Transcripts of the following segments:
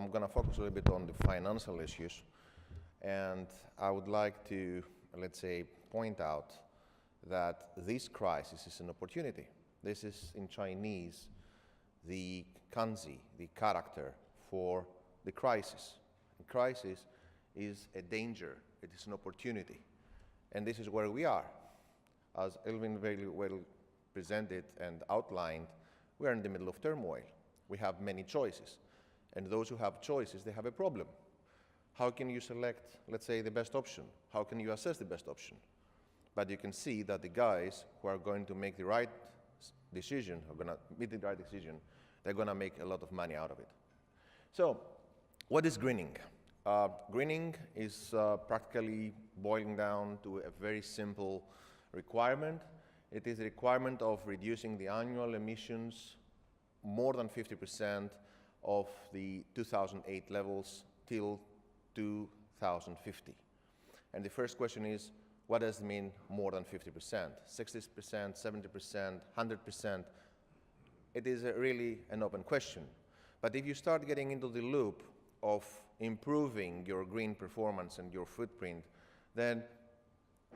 I'm going to focus a little bit on the financial issues. And I would like to, let's say, point out that this crisis is an opportunity. This is, in Chinese, the kanji, the character for the crisis. The crisis is a danger. It is an opportunity. And this is where we are. As Elvin very well presented and outlined, we are in the middle of turmoil. We have many choices. And those who have choices, they have a problem. How can you select, let's say, the best option? How can you assess the best option? But you can see that the guys who are going to make the right decision, are going to make the right decision, they're going to make a lot of money out of it. So, what is greening? Greening is practically boiling down to a very simple requirement. It is a requirement of reducing the annual emissions more than 50% of the 2008 levels till 2050. And the first question is, what does it mean more than 50%? 60%, 70%, 100%? It is really an open question. But if you start getting into the loop of improving your green performance and your footprint, then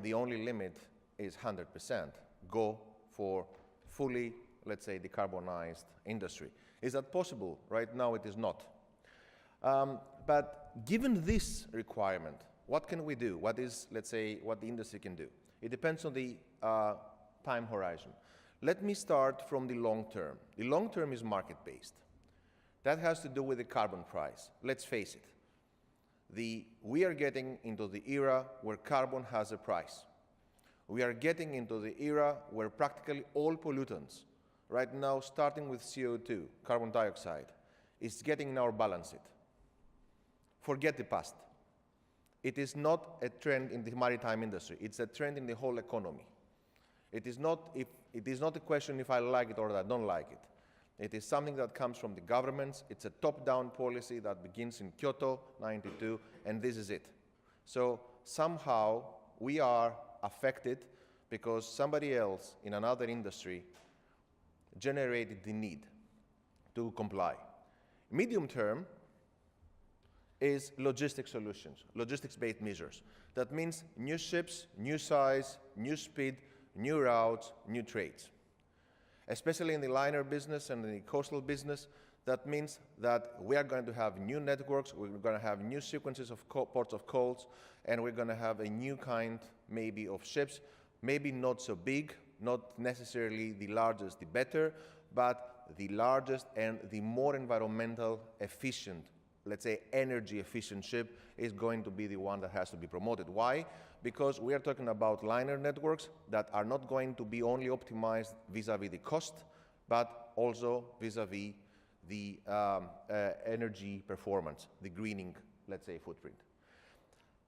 the only limit is 100%. Go for fully, let's say, decarbonized industry. Is that possible? Right now it is not. But given this requirement, what can we do? What is, let's say, what the industry can do? It depends on the time horizon. Let me start from the long term. The long term is market-based. That has to do with the carbon price. Let's face it. We are getting into the era where carbon has a price. We are getting into the era where practically all pollutants, right now starting with CO2, carbon dioxide, is getting in our balance sheet. Forget the past. It is not a trend in the maritime industry. It's a trend in the whole economy. It is not a question if I like it or I don't like it. It is something that comes from the governments. It's a top-down policy that begins in Kyoto, '92, and this is it. So somehow we are affected because somebody else in another industry generated the need to comply. Medium term is logistic solutions, logistics-based measures. That means new ships, new size, new speed, new routes, new trades. Especially in the liner business and in the coastal business, that means that we are going to have new networks, we're going to have new sequences of ports of calls, and we're going to have a new kind, maybe, of ships, maybe not so big, not necessarily the largest, the better, but the largest and the more environmental efficient, let's say energy efficient ship is going to be the one that has to be promoted. Why? Because we are talking about liner networks that are not going to be only optimized vis-a-vis the cost, but also vis-a-vis the energy performance, the greening, let's say, footprint.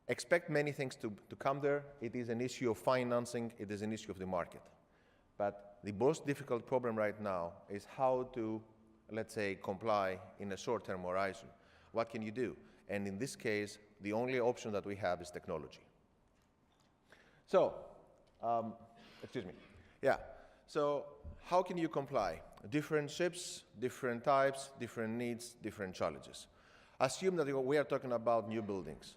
Expect many things to come there. It is an issue of financing. It is an issue of the market. But the most difficult problem right now is how to, let's say, comply in a short-term horizon. What can you do? And in this case, the only option that we have is technology. So, excuse me. Yeah. So, how can you comply? Different ships, different types, different needs, different challenges. Assume that we are talking about new buildings.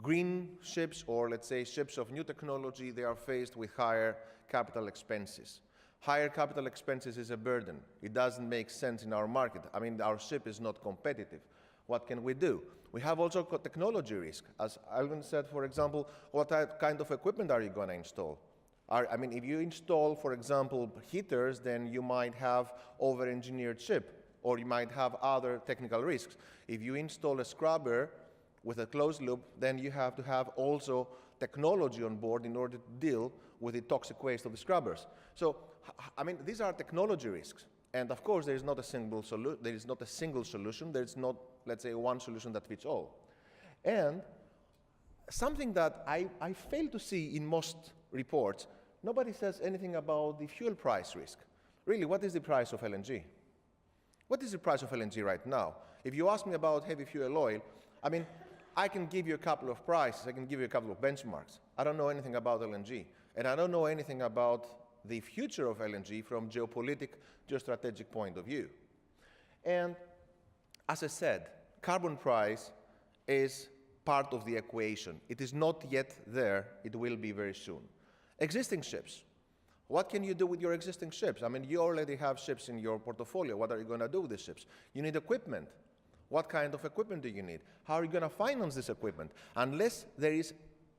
Green ships, or let's say ships of new technology, they are faced with higher capital expenses. Higher capital expenses is a burden. It doesn't make sense in our market. I mean, our ship is not competitive. What can we do? We have also technology risk. As Alvin said, for example, what kind of equipment are you going to install? I mean, if you install, for example, heaters, then you might have over-engineered ship, or you might have other technical risks. If you install a scrubber with a closed loop, then you have to have also technology on board in order to deal with the toxic waste of the scrubbers. So, I mean, these are technology risks. And of course, there is not a single solution. There is not, let's say, one solution that fits all. And something that I fail to see in most reports, nobody says anything about the fuel price risk. Really, what is the price of LNG? What is the price of LNG right now? If you ask me about heavy fuel oil, I mean, I can give you a couple of prices, I can give you a couple of benchmarks. I don't know anything about LNG, and I don't know anything about the future of LNG from geopolitical, geostrategic point of view. And as I said, carbon price is part of the equation. It is not yet there. It will be very soon. Existing ships. What can you do with your existing ships? I mean, you already have ships in your portfolio. What are you going to do with these ships? You need equipment. What kind of equipment do you need? How are you going to finance this equipment? Unless there is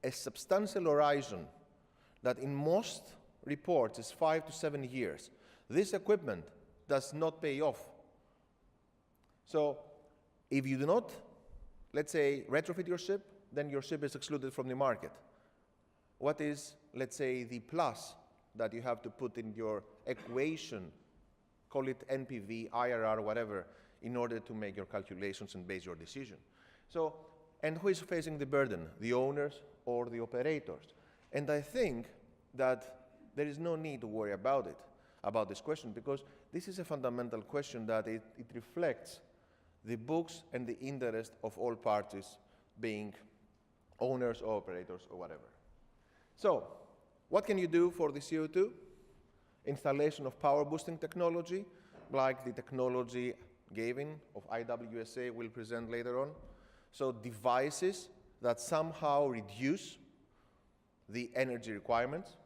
a substantial horizon that in most reports is 5 to 7 years, this equipment does not pay off. So if you do not, let's say, retrofit your ship, then your ship is excluded from the market. What is, let's say, the plus that you have to put in your equation, call it NPV, IRR, whatever, in order to make your calculations and base your decision? So, and who is facing the burden, the owners or the operators? And I think that there is no need to worry about it, about this question, because this is a fundamental question that it reflects the books and the interest of all parties, being owners or operators or whatever. So, what can you do for the CO2? Installation of power boosting technology, like the technology Gavin of IWSA will present later on. So devices that somehow reduce the energy requirements.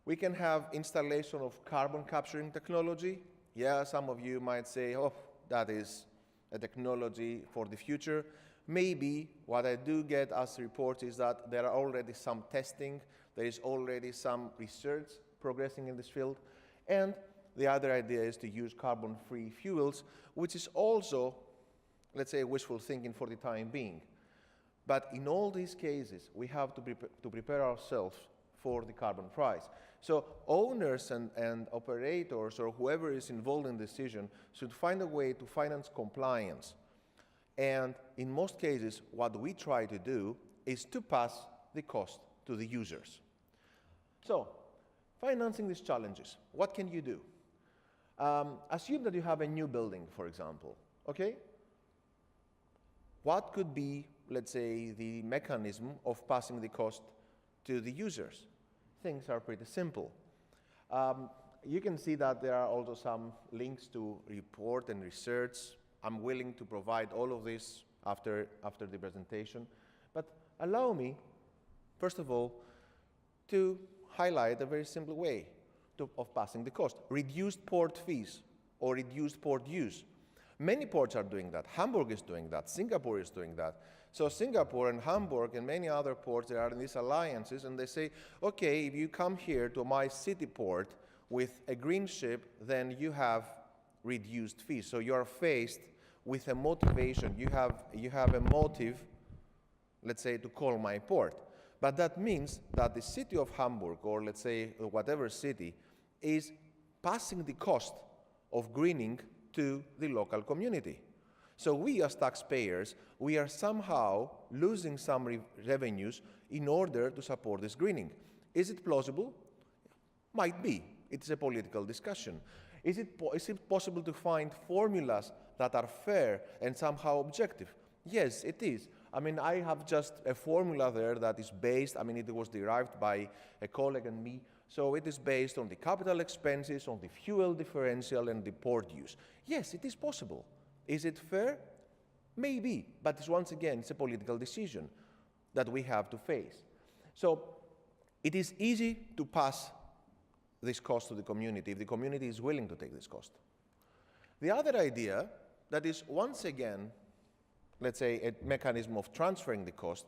We can have installation of carbon capturing technology. Yeah, some of you might say, oh, that is a technology for the future. Maybe. What I do get as reports is that there are already some testing, there is already some research progressing in this field, and the other idea is to use carbon-free fuels, which is also, let's say, wishful thinking for the time being. But in all these cases, we have to prepare ourselves for the carbon price. So owners and operators or whoever is involved in the decision should find a way to finance compliance. And in most cases, what we try to do is to pass the cost to the users. So, financing these challenges, what can you do? Assume that you have a new building, for example, okay? What could be, let's say, the mechanism of passing the cost to the users? Things are pretty simple. You can see that there are also some links to report and research. I'm willing to provide all of this after the presentation. But allow me, first of all, to highlight a very simple way of passing the cost. Reduced port fees or reduced port use. Many ports are doing that. Hamburg is doing that. Singapore is doing that. So Singapore and Hamburg and many other ports, they are in these alliances, and they say, okay, if you come here to my city port with a green ship, then you have reduced fees. So you are faced with a motivation. You have a motive, let's say, to call my port. But that means that the city of Hamburg, or let's say whatever city, is passing the cost of greening to the local community. So we as taxpayers, we are somehow losing some revenues in order to support this greening. Is it plausible? Might be. It's a political discussion. Is it possible to find formulas that are fair and somehow objective? Yes, it is. I mean, I have just a formula there that is based, I mean, it was derived by a colleague and me, so it is based on the capital expenses, on the fuel differential, and the port use. Yes, it is possible. Is it fair? Maybe, but once again, it's a political decision that we have to face. So it is easy to pass this cost to the community if the community is willing to take this cost. The other idea that is, once again, let's say, a mechanism of transferring the cost,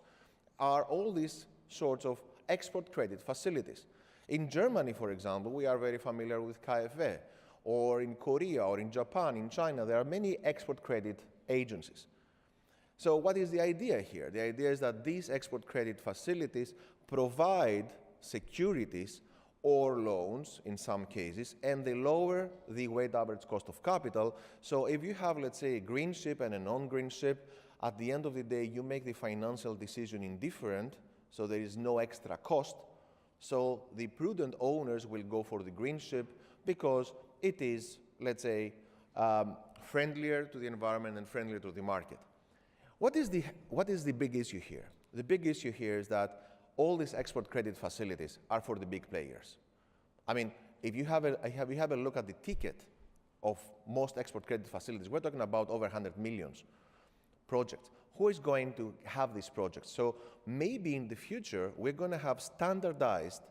are all these sorts of export credit facilities. In Germany, for example, we are very familiar with KfW, or in Korea, or in Japan, in China, there are many export credit agencies. So what is the idea here? The idea is that these export credit facilities provide securities or loans in some cases, and they lower the weighted average cost of capital. So if you have, let's say, a green ship and a non-green ship, at the end of the day, you make the financial decision indifferent, so there is no extra cost. So the prudent owners will go for the green ship because it is, let's say, friendlier to the environment and friendlier to the market. What is the big issue here? The big issue here is that all these export credit facilities are for the big players. I mean, if you have a look at the ticket of most export credit facilities, we're talking about over 100 millions. projects. Who is going to have these projects? So maybe in the future, we're going to have standardized,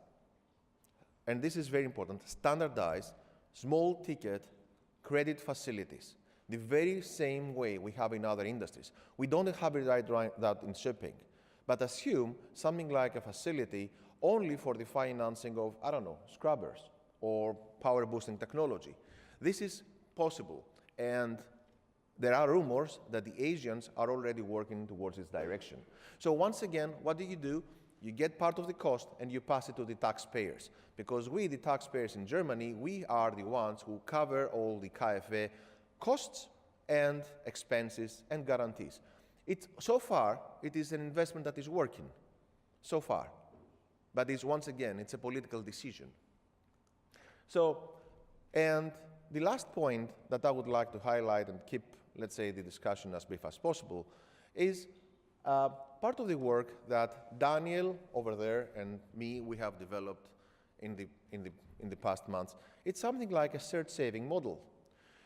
and this is very important, standardized small ticket credit facilities, the very same way we have in other industries. We don't have it right that in shipping, but assume something like a facility only for the financing of, I don't know, scrubbers or power boosting technology. This is possible, and there are rumors that the Asians are already working towards this direction. So once again, what do? You get part of the cost and you pass it to the taxpayers. Because we, the taxpayers in Germany, we are the ones who cover all the KfW costs and expenses and guarantees. So far, it is an investment that is working, so far. But once again, it's a political decision. So, and the last point that I would like to highlight and keep, let's say, the discussion as brief as possible is part of the work that Daniel over there and me, we have developed in the past months. It's something like a shared saving model.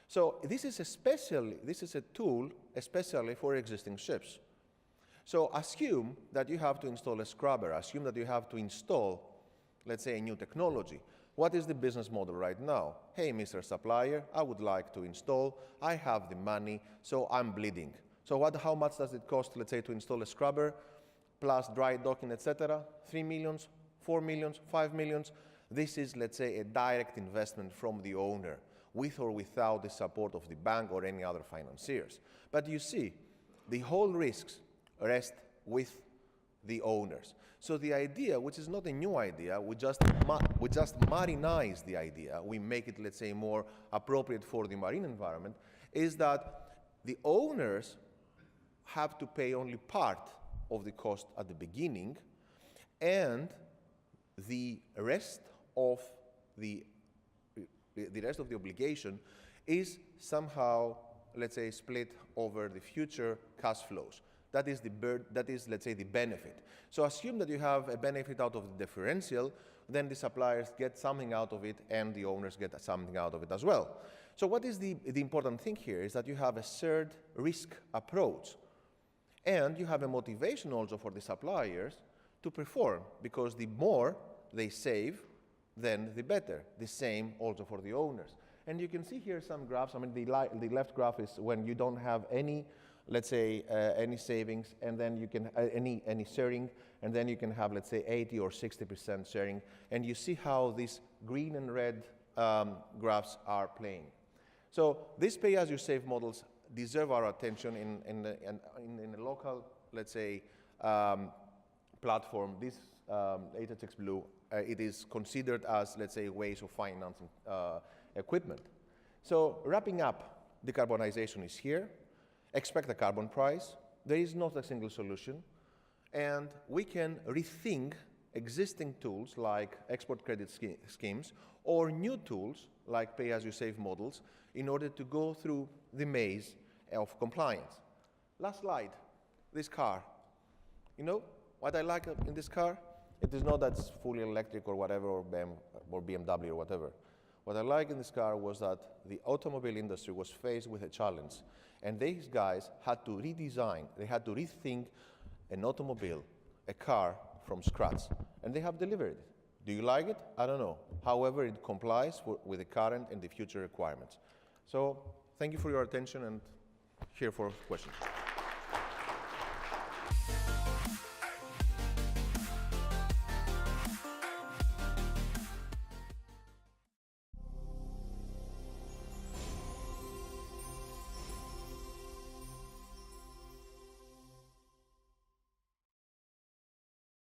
So this is a tool especially for existing ships. So assume that you have to install a scrubber. Assume that you have to install, let's say, a new technology. What is the business model right now? Hey, Mr. Supplier, I would like to install. I have the money, so I'm bleeding. So how much does it cost, let's say, to install a scrubber, plus dry docking, etc.? 3 millions, 4 millions, 5 millions. This is, let's say, a direct investment from the owner, with or without the support of the bank or any other financiers. But you see, the whole risks rest with the owners. So the idea, which is not a new idea, we just marinize the idea, we make it, let's say, more appropriate for the marine environment, is that the owners have to pay only part of the cost at the beginning, and the rest of the obligation is somehow, let's say, split over the future cash flows. That is, let's say, the benefit. So assume that you have a benefit out of the differential, then the suppliers get something out of it and the owners get something out of it as well. So what is the important thing here is that you have a shared risk approach, and you have a motivation also for the suppliers to perform, because the more they save, then the better. The same also for the owners. And you can see here some graphs. I mean, the left graph is when you don't have any, let's say, any savings, and then you can, any sharing, and then you can have, let's say, 80 or 60% sharing. And you see how these green and red graphs are playing. So these pay-as-you-save models deserve our attention in a local, let's say, platform. This HHX Blue, it is considered as, let's say, ways of financing equipment. So wrapping up, decarbonization is here. Expect a carbon price. There is not a single solution. And we can rethink existing tools like export credit schemes or new tools like pay-as-you-save models in order to go through the maze of compliance. Last slide, this car. You know what I like in this car? It is not that it's fully electric or whatever, or BMW or whatever. What I like in this car was that the automobile industry was faced with a challenge, and these guys had to redesign, they had to rethink an automobile, a car from scratch, and they have delivered it. Do you like it? I don't know. However, it complies with the current and the future requirements. So thank you for your attention, and here for questions.